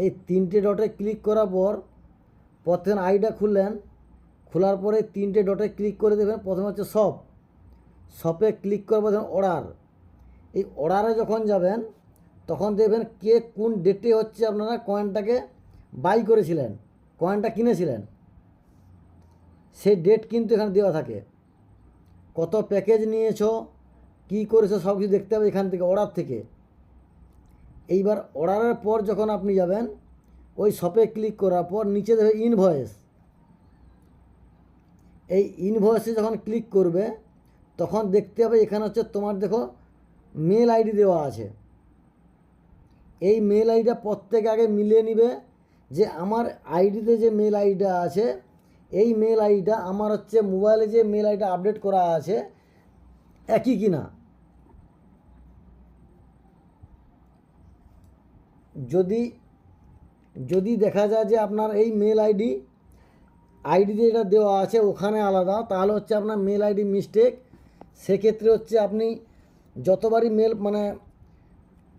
এই তিনটে ডটে ক্লিক করার পর প্রথমে আইডিটা খুললেন, খোলার পরে তিনটে ডটে ক্লিক করে দেবেন। প্রথমে হচ্ছে শপে ক্লিক করবো, দেখুন অর্ডার। এই অর্ডারে যখন যাবেন তখন দেখবেন কে কোন ডেটে হচ্ছে আপনারা কয়েনটাকে বাই করেছিলেন, কয়েনটা কিনেছিলেন, সেই ডেট কিন্তু এখানে দেওয়া থাকে। কত প্যাকেজ নিয়েছো, কী করেছো, সব কিছু দেখতে হবে এখান থেকে, অর্ডার থেকে। এইবার অর্ডারের পর যখন আপনি যাবেন ওই শপে ক্লিক করার পর নিচে দেবে ইনভয়েস। এই ইনভয়েসে যখন ক্লিক করবে তখন দেখতে হবে এখানে হচ্ছে তোমার দেখো মেল আইডি দেওয়া আছে। এই মেল আইডিটা প্রত্যেকে আগে মিলিয়ে নিবে যে আমার আইডিতে যে মেল আইডিটা আছে এই মেল আইডিটা আমার হচ্ছে মোবাইলে যে মেল আইডিটা আপডেট করা আছে একই কিনা। যদি দেখা যায় যে আপনার এই মেল আইডিতে যেটা দেওয়া আছে ওখানে আলাদা, তাহলে হচ্ছে আপনার মেল আইডি মিস্টেক। সেক্ষেত্রে হচ্ছে আপনি যতবারই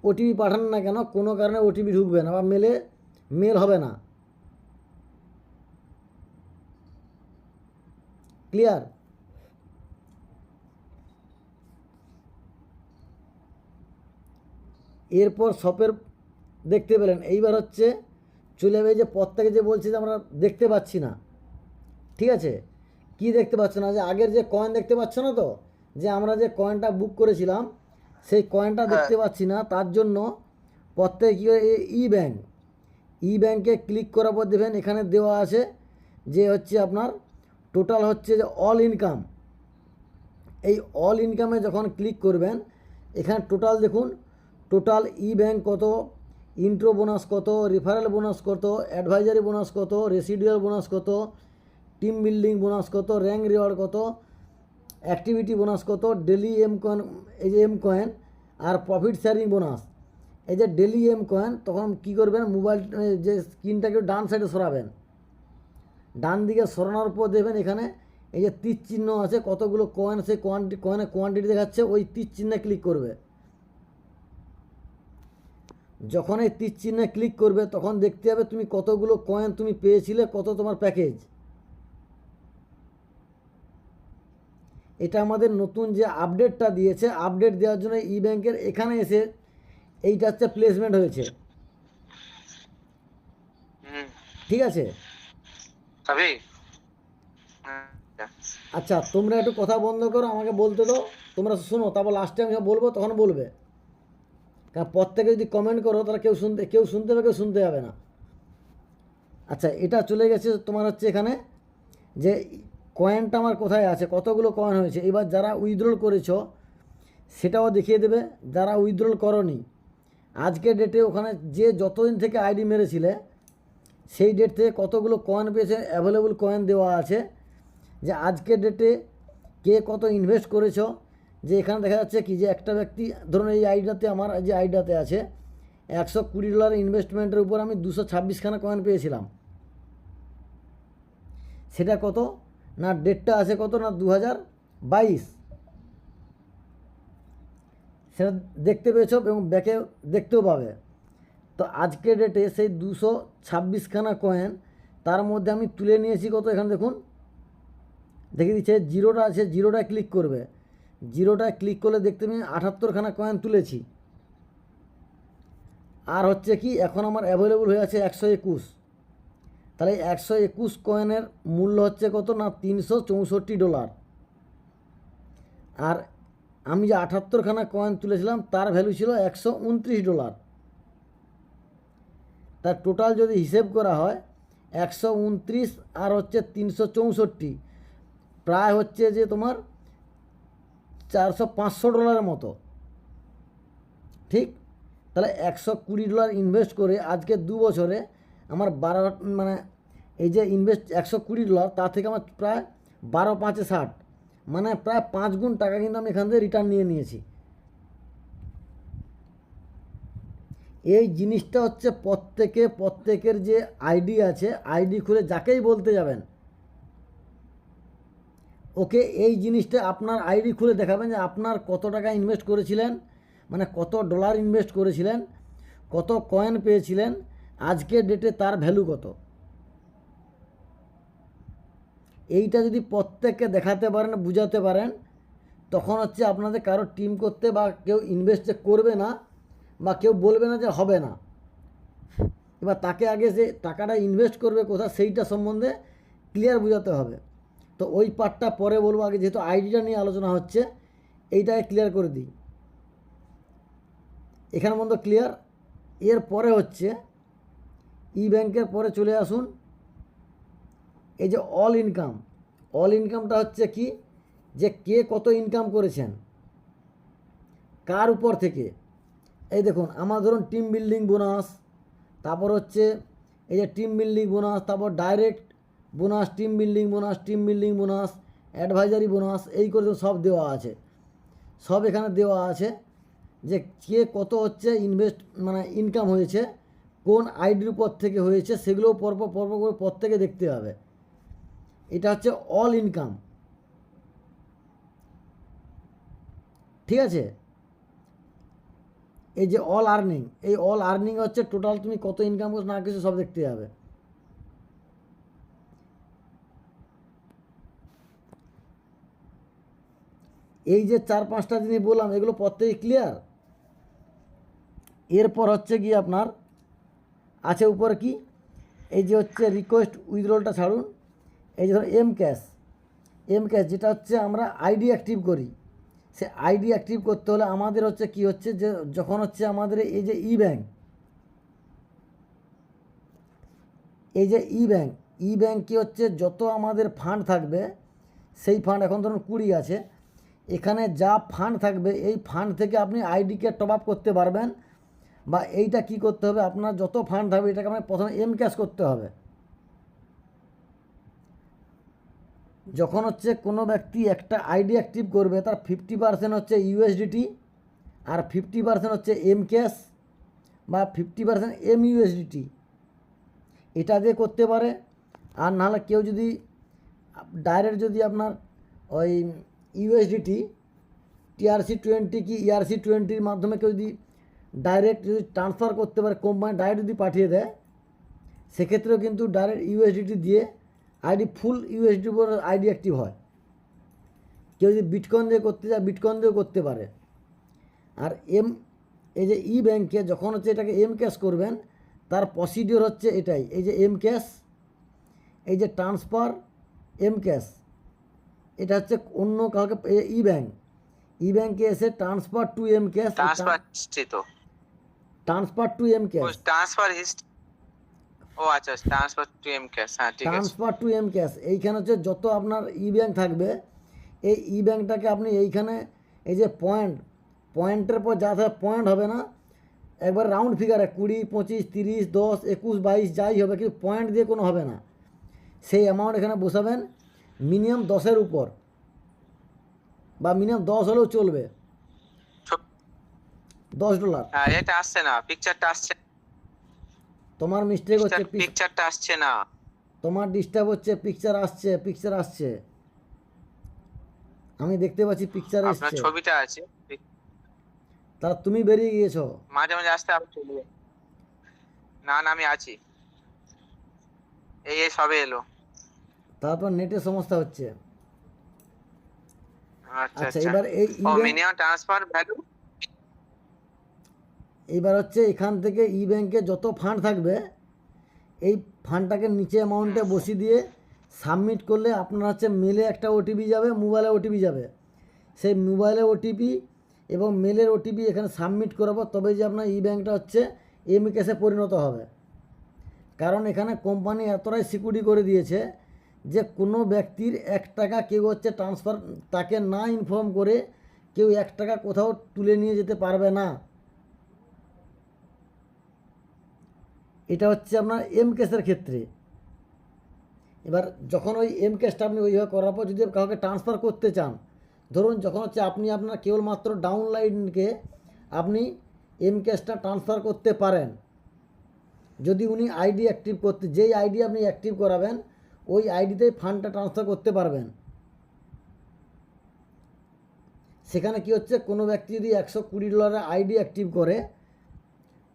ওটিপি পাঠান না কেন কোনো কারণে ওটিপি ঢুকবে না বা মেল হবে না। ক্লিয়ার? এরপর শপের দেখতে পেলেন। এইবার হচ্ছে চলে যাবে যে প্রত্যেকে যে বলছে যে আমরা দেখতে পাচ্ছি না, ঠিক আছে, কি দেখতে পাচ্ছ না, যে আগের যে কয়েন দেখতে পাচ্ছ না, তো যে আমরা যে কয়েনটা বুক করেছিলাম সেই কয়েনটা দেখতে পাচ্ছি না। তার জন্য প্রত্যেকে কী ই ব্যাংকে ক্লিক করার পর দেবেন এখানে দেওয়া আছে যে হচ্ছে আপনার টোটাল হচ্ছে যে অল ইনকাম। এই অল ইনকামে যখন ক্লিক করবেন এখানে টোটাল দেখুন, টোটাল ই ব্যাংক কত, ইন্ট্রো বোনাস কত, রেফারেল বোনাস কত, অ্যাডভাইজারি বোনাস কত, রেসিডুয়াল বোনাস কত, টিম বিল্ডিং বোনাস কত, র্যাঙ্ক রিওয়ার্ড কত, অ্যাক্টিভিটি বোনাস কত, ডেলি এম কয়েন, এই যে এম কয়েন, আর প্রফিট শেয়ারিং বোনাস। এই যে ডেলি এম কয়েন তখন কী করবেন, মোবাইল যে স্ক্রিনটাকে ডান সাইডে সরাবেন, ডান দিকে সরানোর পর দেবেন এখানে এই যে তীর চিহ্ন আছে, কতগুলো কয়েন সেই কয়েনের কোয়ান্টিটি দেখাচ্ছে, ওই তীর চিহ্নে ক্লিক করবে। যখন এই তীর চিহ্নে ক্লিক করবে তখন দেখতে হবে তুমি কতগুলো কয়েন তুমি পেয়েছিলে, কত তোমার প্যাকেজ। এটা আমাদের নতুন যে আপডেটটা দিয়েছে, আপডেট দেওয়ার জন্য ই ব্যাংকের এখানে এসে এইটা হচ্ছে প্লেসমেন্ট হয়েছে, ঠিক আছে। আচ্ছা তোমরা একটু কথা বন্ধ করো, আমাকে বলতে দাও, তোমরা শোনো, তারপর লাস্টে আমি বলবো তখন বলবে। কারণ প্রত্যেকে যদি কমেন্ট করো তাহলে কেউ শুনতে হবে, কেউ শুনতে যাবে না। আচ্ছা এটা চলে গেছে তোমার হচ্ছে এখানে যে কয়েনটা আমার কোথায় আছে, কতগুলো কয়েন হয়েছে। এবার যারা উইথড্রল করেছো সেটাও দেখিয়ে দেবে, যারা উইথড্রল করনি আজকের ডেটে ওখানে যে যতদিন থেকে আইডি মেরেছিলে সেই ডেট থেকে কতগুলো কয়েন পেয়েছে, অ্যাভেলেবল কয়েন দেওয়া আছে যে আজকের ডেটে কে কত ইনভেস্ট করেছো। যে এখানে দেখা যাচ্ছে কি যে একটা ব্যক্তি ধরুন এই আইডিটাতে, আমার যে আইডিটাতে আছে $120 ইনভেস্টমেন্টের উপর আমি 226খানা কয়েন পেয়েছিলাম। সেটা কত না, ডেটটা আছে কত না 2022, সেটা দেখতে পেয়েছো এবং ব্যাকে দেখতেও পাবে। তো আজকের ডেটে সেই 226খানা কয়েন তার মধ্যে আমি তুলে নিয়েছি কত, এখানে দেখুন দেখিয়ে দিচ্ছে জিরোটা আছে, জিরোটায় ক্লিক করবে, জিরোটায় ক্লিক করলে দেখতে আমি 78খানা কয়েন তুলেছি। আর হচ্ছে কি এখন আমার অ্যাভেলেবল হয়ে আছে 121। তাহলে 121 কয়েনের মূল্য হচ্ছে কত না $364। আর আমি যে 78খানা কয়েন তুলেছিলাম তার ভ্যালু ছিল $129। তার টোটাল যদি হিসেব করা হয় 129 আর হচ্ছে 364, প্রায় হচ্ছে যে তোমার $400-500 মতো, ঠিক। তাহলে $120 ইনভেস্ট করে আজকে 2 বছরে আমার এই যে ইনভেস্ট $120 তার থেকে আমার প্রায় 12×5 = 60, মানে প্রায় 5 গুণ টাকা কিন্তু আমি এখান থেকে রিটার্ন নিয়ে নিয়েছি। এই জিনিসটা হচ্ছে প্রত্যেকের যে আইডি আছে, আইডি খুলে যাকেই বলতে যাবেন, ওকে এই জিনিসটা আপনার আইডি খুলে দেখাবেন যে আপনার কত টাকা ইনভেস্ট করেছিলেন, মানে কত ডলার ইনভেস্ট করেছিলেন, কত কয়েন পেয়েছিলেন, আজকের ডেটে তার ভ্যালু কত। এইটা যদি প্রত্যেককে দেখাতে পারেন, বুঝাতে পারেন, তখন হচ্ছে আপনাদের কারো টিম করতে বা কেউ ইনভেস্ট করবে না, বা কেউ বলবে না যে হবে না। এবার তাকে আগে যে টাকাটা ইনভেস্ট করবে কোথা, সেইটা সম্বন্ধে ক্লিয়ার বোঝাতে হবে। তো ওই পার্টটা পরে বলবো, আগে যেহেতু আইডিটা নিয়ে আলোচনা হচ্ছে, এইটাকে ক্লিয়ার করে দিই। এখানে মধ্যে ক্লিয়ার। এর পরে হচ্ছে ই ব্যাংকের পরে চলে আসুন এই যে অল ইনকাম। অল ইনকামটা হচ্ছে কি, যে কে কত ইনকাম করেছেন, কার উপর থেকে। এই দেখুন, আমার ধরুন টিম বিল্ডিং বোনাস, তারপর হচ্ছে এই যে টিম বিল্ডিং বোনাস, তারপর direct bonus, team building bonus, team building bonus, advisory bonus, এই করে সব দেওয়া আছে, সব এখানে দেওয়া আছে যে কে কত হচ্ছে ইনভেস্ট মানে ইনকাম হয়েছে, কোন আইডির উপর থেকে হয়েছে, সেগুলোও পরপর করে প্রত্যেকে দেখতে হবে। এটা হচ্ছে অল ইনকাম, ঠিক আছে। এই যে অল আর্নিং, এই অল আর্নিং হচ্ছে টোটাল তুমি কত ইনকাম করছো না কিছু সব দেখতে হবে। এই যে 4-5টা জিনিস বললাম, এগুলো প্রত্যেকই ক্লিয়ার। এরপর হচ্ছে কি আপনার আছে উপরে কি, এই যে হচ্ছে রিকোয়েস্ট উইথড্রলটা ছাড়ুন। এই যে ধরো এম ক্যাশ, যেটা হচ্ছে আমরা আইডি অ্যাক্টিভ করি, সে আইডি অ্যাক্টিভ করতে হলে আমাদের হচ্ছে কি হচ্ছে, যে যখন হচ্ছে আমাদের এই যে ই ব্যাংক, ই ব্যাংকে হচ্ছে যত আমাদের ফান্ড থাকবে, সেই ফান্ড এখন ধরুন 20 আছে, এখানে যা ফান্ড থাকবে এই ফান্ড থেকে আপনি আইডিকে টপ আপ করতে পারবেন। বা এইটা কি করতে হবে, আপনার যত ফান্ড থাকবে এটাকে আপনার প্রথমে এম ক্যাশ করতে হবে। যখন হচ্ছে কোনো ব্যক্তি একটা আইডি অ্যাক্টিভ করবে, তার 50% হচ্ছে ইউএসডিটি, আর 50% হচ্ছে এম ক্যাশ বা 50% এম ইউএসডিটি, এটা দিয়ে করতে পারে। আর নাহলে কেউ যদি ডাইরেক্ট যদি আপনার ওই ইউএসডিটি TRC20 কি ERC20 মাধ্যমে কেউ যদি ডাইরেক্ট যদি ট্রান্সফার করতে পারে, কোম্পানি ডাইরেক্ট যদি পাঠিয়ে দেয়, সেক্ষেত্রেও কিন্তু ডাইরেক্ট ইউএসডিটি দিয়ে আইডি ফুল ইউএসডি উপর আইডি অ্যাক্টিভ হয়। কেউ যদি বিটকয়েন দিয়ে করতে চায়, বিটকয়েন দিয়েও করতে পারে। আর এই যে ই ব্যাংকে যখন হচ্ছে এটাকে এম ক্যাশ করবেন, তার প্রসিডিওর হচ্ছে এটাই, এই যে এম ক্যাশ, এই যে ট্রান্সফার, এম ক্যাশ, এটা হচ্ছে অন্য কাউকে ই ব্যাংকে এসে transfer to mCash, transfer to mCash, ও আচ্ছা, ট্রান্সফার টু এম ক্যাশ, হ্যাঁ ঠিক আছে। ট্রান্সফার টু এম ক্যাশ, এইখানে হচ্ছে যত আপনার ই ব্যাংক থাকবে, এই ই ব্যাংকটাকে আপনি এইখানে এই যে পয়েন্টের পর যা থাকবে, পয়েন্ট হবে না, একবার রাউন্ড ফিগারে 20, 25, 30, 10, 21, 22 যাই হবে, কিন্তু পয়েন্ট দিয়ে কোনো হবে না। সেই অ্যামাউন্ট এখানে বসাবেন, মিনিমাম 10-এর উপর, বা মিনিমাম 10 হলেও চলবে, $10। এটা আসছে না, পিকচারটা আসছে, তোমার মিস্টেক হচ্ছে, পিকচারটা আসছে না, তোমার ডিস্টার্ব হচ্ছে, পিকচার আসছে, আমি দেখতে পাচ্ছি পিকচার আপনার এসছে, ছবিটা আছে, তাহলে তুমি বেরিয়ে গিয়েছো। মাঝে মাঝে আসতে আবার চলে যায়। না না, আমি আছি, এই সবে এলো। তারপর নেটের সমস্যা হচ্ছে। আচ্ছা আচ্ছা, আচ্ছা, এবার এই মিনিমাম ট্রান্সফার ভ্যালু, এইবার হচ্ছে এখান থেকে ই ব্যাংকে যত ফান্ড থাকবে, এই ফান্ডটাকে নিচে অ্যামাউন্টে বসিয়ে দিয়ে সাবমিট করলে আপনার হচ্ছে মেলে একটা ওটিপি যাবে, মোবাইলে ওটিপি যাবে, সেই মোবাইলে ওটিপি এবং মেলের ওটিপি এখানে সাবমিট করাবো, তবে যে আপনার ই ব্যাংকটা হচ্ছে এম ক্যাশে পরিণত হবে। কারণ এখানে কোম্পানি এতটাই সিকিউরিটি করে দিয়েছে যে কোনো ব্যক্তির 1 টাকা কেউ হচ্ছে ট্রান্সফার, তাকে না ইনফর্ম করে কেউ 1 টাকা কোথাও তুলে নিয়ে যেতে পারবে না। এটা হচ্ছে আপনার এম ক্যাশের ক্ষেত্রে। এবার যখন ওই এম ক্যাশটা আপনি ওইভাবে করার পর যদি কাউকে ট্রান্সফার করতে চান, ধরুন যখন হচ্ছে আপনি আপনার কেবলমাত্র ডাউনলাইনকে আপনি এম ক্যাশটা ট্রান্সফার করতে পারেন যদি উনি আইডি অ্যাক্টিভ করতে, যেই আইডি আপনি অ্যাক্টিভ করাবেন ওই আইডিতেই ফান্ডটা ট্রান্সফার করতে পারবেন। সেখানে কি হচ্ছে, কোনো ব্যক্তি যদি $120 আইডি অ্যাক্টিভ করে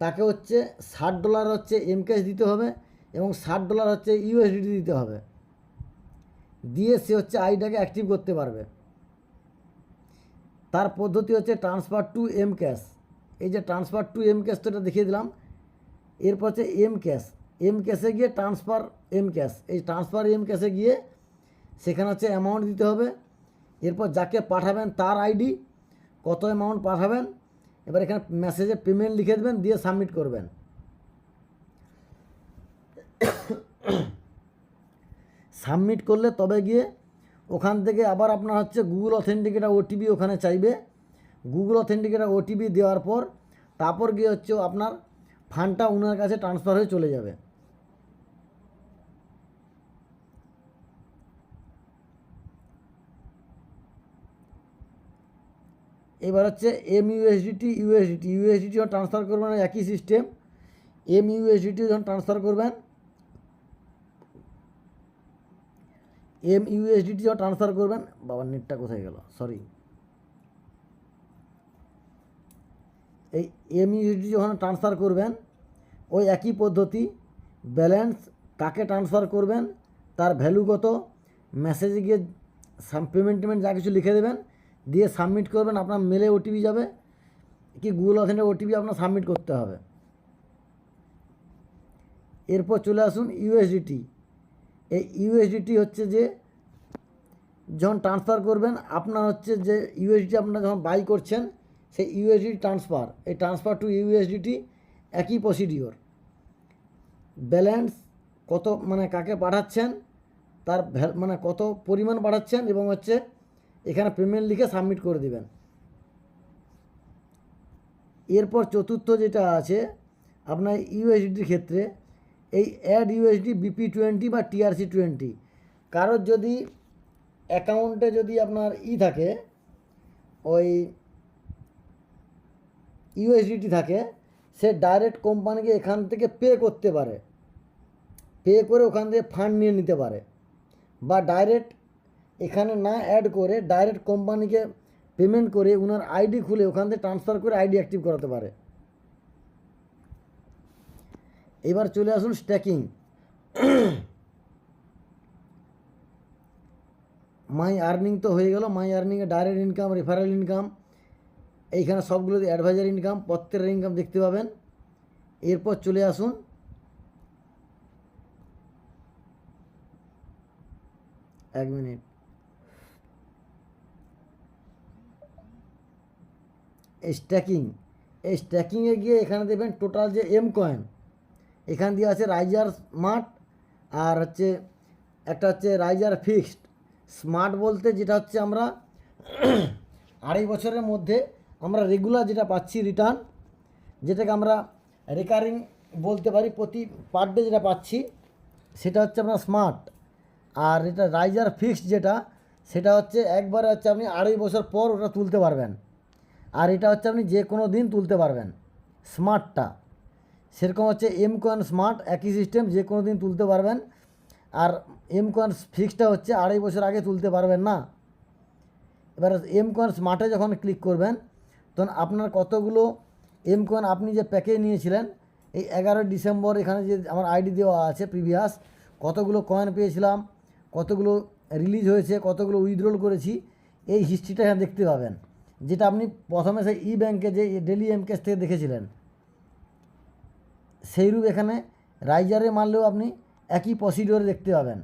তাকে হচ্ছে $60 হচ্ছে এম ক্যাশ দিতে হবে এবং $60 হচ্ছে ইউএসডিটি দিতে হবে, দিয়ে সে হচ্ছে আইডিটাকে অ্যাক্টিভ করতে পারবে। তার পদ্ধতি হচ্ছে ট্রান্সফার টু এম ক্যাশ। এই যে ট্রান্সফার টু এম ক্যাশ তো এটা দেখিয়ে দিলাম। এরপর হচ্ছে এম ক্যাশ, এম ক্যাশে গিয়ে ট্রান্সফার এম ক্যাশ, এই ট্রান্সফার এম ক্যাশে গিয়ে সেখানে হচ্ছে অ্যামাউন্ট দিতে হবে। এরপর যাকে পাঠাবেন তার আইডি, কত অ্যামাউন্ট পাঠাবেন, এবার এখানে মেসেজে পেমেন্ট লিখে দেবেন, দিয়ে সাবমিট করবেন। সাবমিট করলে তবে গিয়ে ওখান থেকে আবার আপনার হচ্ছে গুগল অথেন্টিকেটার ওটিপি ওখানে চাইবে। গুগল অথেন্টিকেটার ওটিপি দেওয়ার পর তারপর গিয়ে হচ্ছে আপনার ফান্ডটা ওনার কাছে ট্রান্সফার হয়ে চলে যাবে। এবার হচ্ছে এমইউএসডিটি, ইউএসডিটিও ট্রান্সফার করবেন, একই সিস্টেম। এমইউএসডিটি যখন ট্রান্সফার করবেন, এমইউএসডিটি যখন ট্রান্সফার করবেন, বাবার নেটটা কোথায় গেল, সরি, এই এমইউএসডিটি যখন ট্রান্সফার করবেন ওই একই পদ্ধতি, ব্যালেন্স, কাকে ট্রান্সফার করবেন, তার ভ্যালু কত, মেসেজে গিয়ে পেমেন্ট যা কিছু লিখে দেবেন, দিয়ে সাবমিট করবেন। আপনার মেলে ওটিপি যাবে কি গুগল অথেন্টিকেট ওটিপি আপনার সাবমিট করতে হবে। এরপর চলে আসুন ইউএসডিটি। এই ইউএসডিটি হচ্ছে যে যখন ট্রান্সফার করবেন আপনার হচ্ছে যে ইউএসডিটি আপনারা যখন বাই করছেন সেই ইউএসডিটি ট্রান্সফার, এই ট্রান্সফার টু ইউএসডিটি একই প্রসিডিওর। ব্যালেন্স কত, মানে কাকে পাঠাচ্ছেন, তার মানে কত পরিমাণ পাঠাচ্ছেন এবং হচ্ছে এখানে পেমেন্ট লিখে সাবমিট করে দেবেন। এরপর চতুর্থ যেটা আছে আপনার ইউএসডিটির ক্ষেত্রে, এই অ্যাড ইউএসডি BP20 বা TRC20। কারোর যদি অ্যাকাউন্টে যদি আপনার থাকে ওই ইউএসডিটি থাকে, সে ডাইরেক্ট কোম্পানিকে এখান থেকে পে করতে পারে, পে করে ওখান থেকে ফান্ড নিয়ে নিতে পারে, বা ডাইরেক্ট এখানে না অ্যাড করে ডাইরেক্ট কোম্পানিকে পেমেন্ট করে ওনার আইডি খুলে ওখান থেকে ট্রান্সফার করে আইডি অ্যাক্টিভ করাতে পারে। এবার চলে আসুন স্ট্যাকিং। মাই আর্নিং তো হয়ে গেল, মাই আর্নিংয়ে ডাইরেক্ট ইনকাম, রেফারেল ইনকাম, এইখানে সবগুলোতে অ্যাডভাইজার ইনকাম, প্রত্যেকের ইনকাম দেখতে পাবেন। এরপর চলে আসুন এক মিনিট, এই স্ট্যাকিং, এই স্ট্যাকিংয়ে গিয়ে এখানে দেবেন টোটাল যে এম কয়েন, এখান দিয়ে আছে রাইজার স্মার্ট আর হচ্ছে একটা হচ্ছে রাইজার ফিক্সড। স্মার্ট বলতে যেটা হচ্ছে আমরা 2.5 বছরের মধ্যে আমরা রেগুলার যেটা পাচ্ছি রিটার্ন, যেটাকে আমরা রেকারিং বলতে পারি, প্রতি পার ডে যেটা পাচ্ছি সেটা হচ্ছে আমরা স্মার্ট। আর এটা রাইজার ফিক্সড যেটা, সেটা হচ্ছে একবারে হচ্ছে আপনি 2.5 বছর পর ওটা তুলতে পারবেন, আর এটা হচ্ছে আপনি যে কোনো দিন তুলতে পারবেন স্মার্টটা। সেরকম হচ্ছে এম কয়েন স্মার্ট, একই সিস্টেম, যে কোনো দিন তুলতে পারবেন। আর এম কয়েন ফিক্সডটা হচ্ছে 2.5 বছর আগে তুলতে পারবেন না। এবার এম কয়েন স্মার্টে যখন ক্লিক করবেন তখন আপনার কতগুলো এম কয়েন আপনি যে প্যাকেজ নিয়েছিলেন এই 11 ডিসেম্বর, এখানে যে আমার আইডি দেওয়া আছে প্রিভিয়াস, কতগুলো কয়েন পেয়েছিলাম, কতগুলো রিলিজ হয়েছে, কতগুলো উইথড্রল করেছি, এই হিস্ট্রিটা এখানে দেখতে পাবেন, যেটা আপনি প্রথমে সেই ই ব্যাংকে যে ডেলি এম ক্যাশ থেকে দেখেছিলেন। সেইরূপ এখানে রাইজারে মারলেও আপনি একই প্রসিডিওরে দেখতে পাবেন।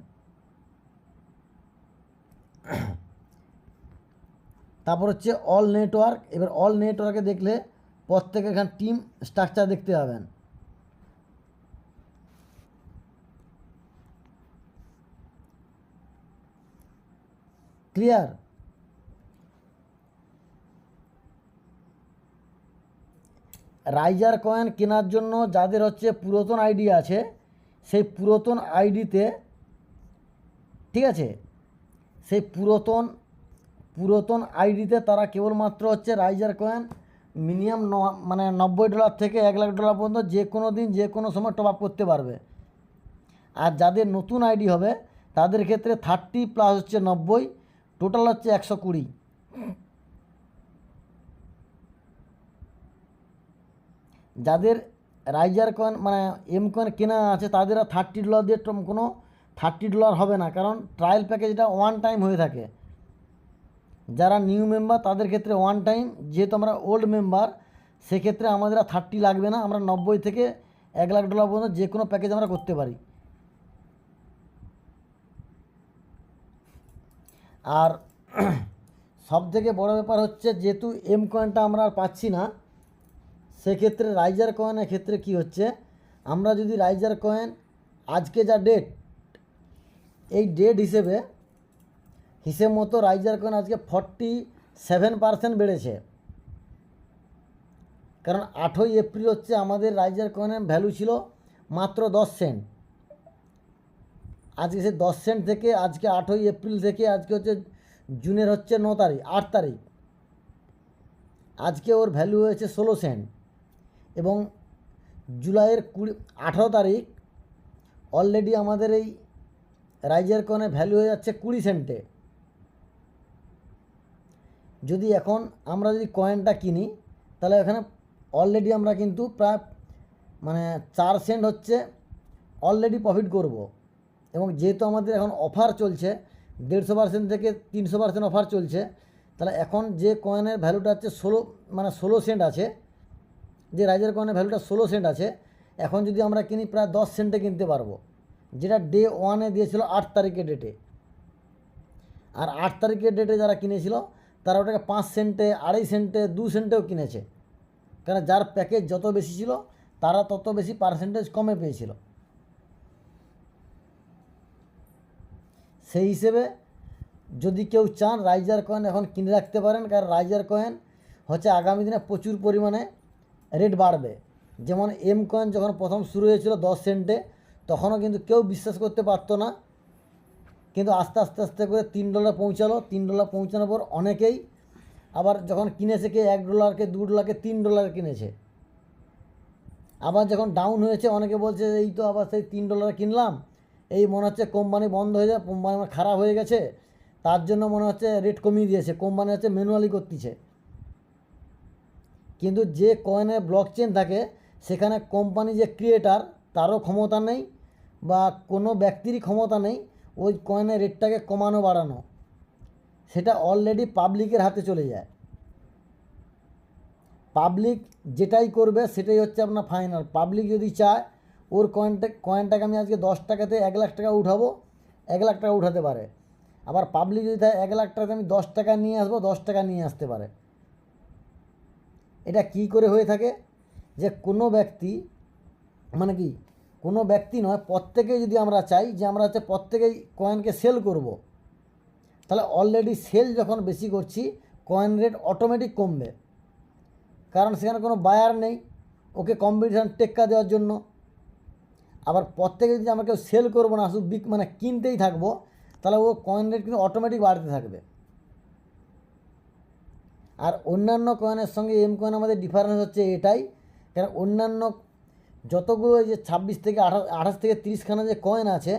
তারপর হচ্ছে অল নেটওয়ার্ক। এবার অল নেটওয়ার্কে দেখলে প্রত্যেকে এখানে টিম স্ট্রাকচার দেখতে পাবেন। ক্লিয়ার? রাইজার কয়েন কেনার জন্য যাদের হচ্ছে পুরাতন আইডি আছে, সেই পুরাতন আইডিতে, ঠিক আছে, সেই পুরাতন আইডিতে তারা কেবলমাত্র হচ্ছে রাইজার কয়েন মিনিমাম মানে $90 থেকে $1,00,000 পর্যন্ত যে কোনো দিন যে কোনো সময় টপ আপ করতে পারবে। আর যাদের নতুন আইডি হবে তাদের ক্ষেত্রে 30 প্লাস হচ্ছে 90, টোটাল হচ্ছে 120। যাদের রাইজার কয়েন মানে এম কয়েন কেনা আছে তাদের আর $30 দিয়ে কোনো $30 হবে না, কারণ ট্রায়াল প্যাকেজটা ওয়ান টাইম হয়ে থাকে। যারা নিউ মেম্বার তাদের ক্ষেত্রে ওয়ান টাইম, যেহেতু আমরা ওল্ড মেম্বার সেক্ষেত্রে আমাদের আর 30 লাগবে না, আমরা 90 থেকে $1,00,000 পর্যন্ত যে কোনো প্যাকেজ আমরা করতে পারি। আর সবথেকে বড় ব্যাপার হচ্ছে যেহেতু এম কয়েনটা আমরা আর পাচ্ছি না, সেক্ষেত্রে রাইজার কয়েনের ক্ষেত্রে কি হচ্ছে, আমরা যদি রাইজার কয়েন আজকে যা ডেট, এই ডেট হিসেব মতো রাইজার কয়েন আজকে 47% বেড়েছে। কারণ 8ই এপ্রিল হচ্ছে আমাদের রাইজার কয়েনের ভ্যালু ছিল মাত্র 10 সেন্ট। আজকে সে 10 সেন্ট থেকে আজকে 8ই এপ্রিল থেকে আজকে হচ্ছে জুনের হচ্ছে 8 তারিখ, আজকে ওর ভ্যালু হয়েছে 16 সেন্ট। এবং জুলাইয়ের 18 তারিখ অলরেডি আমাদের এই রাইজার কয়েনের ভ্যালু হয়ে যাচ্ছে 20 সেন্টে। যদি এখন আমরা যদি কয়েনটা কিনি তাহলে এখানে অলরেডি আমরা কিন্তু প্রায় মানে 4 সেন্ট হচ্ছে অলরেডি প্রফিট করব। এবং যেহেতু আমাদের এখন অফার চলছে 150% থেকে 300% অফার চলছে, তাহলে এখন যে কয়েনের ভ্যালুটা হচ্ছে 16 সেন্ট আছে, যে রাইজার কয়েনের ভ্যালুটা 16 সেন্ট আছে, এখন যদি আমরা কিনি প্রায় 10 সেন্টে কিনতে পারবো, যেটা ডে 1 দিয়েছিল 8 তারিখের ডেটে। আর 8 তারিখের ডেটে যারা কিনেছিল তারা ওটাকে 5 সেন্টে, 2.5 সেন্টে, 2 সেন্টেও কিনেছে, কারণ যার প্যাকেজ যত বেশি ছিল তারা তত বেশি পার্সেন্টেজ কমে পেয়েছিল। সেই হিসেবে যদি কেউ চান রাইজার কয়েন এখন কিনে রাখতে পারেন, কারণ রাইজার কয়েন হচ্ছে আগামী দিনে প্রচুর পরিমাণে রেট বাড়বে। যেমন এম কয়েন যখন প্রথম শুরু হয়েছিল 10 সেন্টে, তখনও কিন্তু কেউ বিশ্বাস করতে পারতো না, কিন্তু আস্তে আস্তে আস্তে করে $3 পৌঁছালো। $3 পৌঁছানোর পর অনেকেই আবার যখন কিনেছে কে $1, $2, $3 কিনেছে। আবার যখন ডাউন হয়েছে অনেকে বলছে এই তো আবার সেই $3 কিনলাম, এই মনে হচ্ছে কোম্পানি বন্ধ হয়ে যায়, কোম্পানি খারাপ হয়ে গেছে, তার জন্য মনে হচ্ছে রেট কমিয়ে দিয়েছে, কোম্পানি হচ্ছে ম্যানুয়ালি করতেছে। কিন্তু যে কয়েনের ব্লক চেন থাকে সেখানে কোম্পানি যে ক্রিয়েটার তারও ক্ষমতা নেই বা কোনো ব্যক্তিরই ক্ষমতা নেই ওই কয়েনের রেটটাকে কমানো বাড়ানো, সেটা অলরেডি পাবলিকের হাতে চলে যায়। পাবলিক যেটাই করবে সেটাই হচ্ছে আপনার ফাইনাল। পাবলিক যদি চায় ওর কয়েনটাকে আমি আজকে 10 টাকাতে 1,00,000 টাকা উঠাবো, 1,00,000 টাকা উঠাতে পারে। আবার পাবলিক যদি চায় 1,00,000 টাকাতে আমি 10 টাকা নিয়ে আসবো, 10 টাকা নিয়ে আসতে পারে। এটা কি করে হয়ে থাকে, যে কোনো ব্যক্তি মানে কি কোনো ব্যক্তি নয়, প্রত্যেকেই যদি আমরা চাই যে আমরা হচ্ছে প্রত্যেকেই কয়েনকে সেল করব, তাহলে অলরেডি সেল যখন বেশি করছি কয়েন রেট অটোমেটিক কমবে, কারণ সেখানে কোনো বায়ার নেই ওকে কম্পিটিশান টেক্কা দেওয়ার জন্য। আবার প্রত্যেকে যদি আমরা কেউ সেল করবো না, শুধু মানে কিনতেই থাকবো, তাহলে ও কয়েন রেট কিন্তু অটোমেটিক বাড়তে থাকবে। আর অন্যান্য কয়েনের সঙ্গে এম কয়েন আমাদের ডিফারেন্স হচ্ছে এটাই, কারণ অন্যান্য যতগুলো যে 26 থেকে 28 থেকে 30খানা যে কয়েন আছে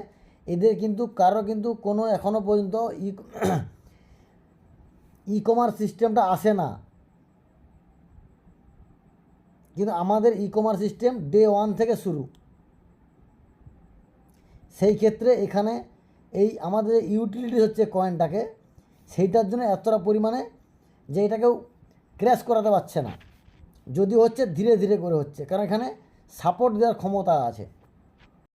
এদের কিন্তু কারো কিন্তু কোনো এখনও পর্যন্ত ই কমার্স সিস্টেমটা আসে না, কিন্তু আমাদের ই কমার্স সিস্টেম ডে 1 থেকে শুরু। সেই ক্ষেত্রে এখানে এই আমাদের ইউটিলিটি হচ্ছে কয়েনটাকে, সেইটার জন্য এতটা পরিমাণে যে এটাকেও ক্র্যাশ করাতে পারছে না, যদিও হচ্ছে ধীরে ধীরে করে হচ্ছে, কারণ এখানে সাপোর্ট দেওয়ার ক্ষমতা আছে।